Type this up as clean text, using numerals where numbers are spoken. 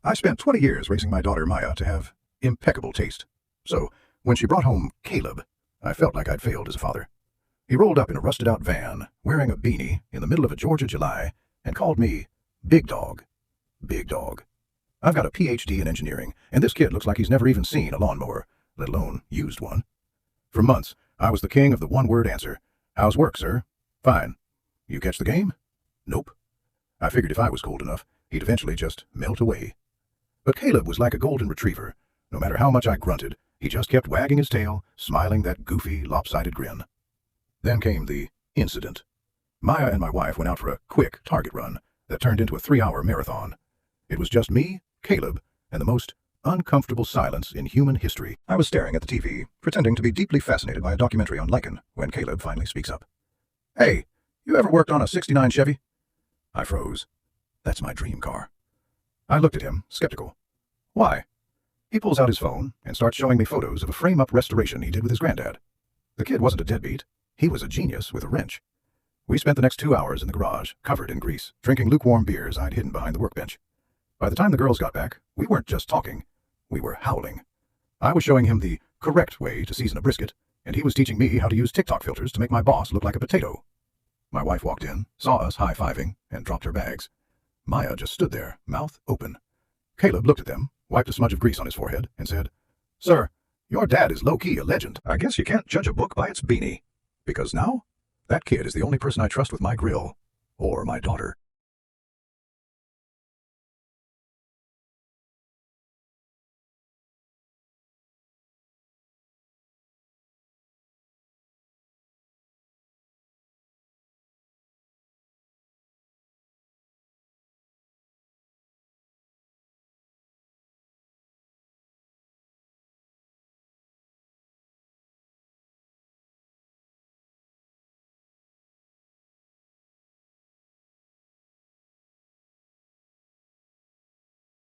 I spent 20 years raising my daughter Maya to have impeccable taste. So, when she brought home Caleb, I felt like I'd failed as a father. He rolled up in a rusted-out van, wearing a beanie, in the middle of a Georgia July, and called me Big Dog. Big Dog. I've got a PhD in engineering, and this kid looks like he's never even seen a lawnmower, let alone used one. For months, I was the king of the one-word answer. How's work, sir? Fine. You catch the game? Nope. I figured if I was cold enough, he'd eventually just melt away. But Caleb was like a golden retriever. No matter how much I grunted, he just kept wagging his tail, smiling that goofy, lopsided grin. Then came the incident. Maya and my wife went out for a quick target run that turned into a 3-hour marathon. It was just me, Caleb, and the most uncomfortable silence in human history. I was staring at the TV, pretending to be deeply fascinated by a documentary on lichen, when Caleb finally speaks up. Hey, you ever worked on a '69 Chevy? I froze. That's my dream car. I looked at him, skeptical. Why? He pulls out his phone and starts showing me photos of a frame-up restoration he did with his granddad. The kid wasn't a deadbeat. He was a genius with a wrench. We spent the next 2 hours in the garage, covered in grease, drinking lukewarm beers I'd hidden behind the workbench. By the time the girls got back, we weren't just talking. We were howling. I was showing him the correct way to season a brisket, and he was teaching me how to use TikTok filters to make my boss look like a potato. My wife walked in, saw us high-fiving, and dropped her bags. Maya just stood there, mouth open. Caleb looked at them, wiped a smudge of grease on his forehead, and said, Sir, your dad is low-key a legend. I guess you can't judge a book by its beanie. Because now, that kid is the only person I trust with my grill, or my daughter.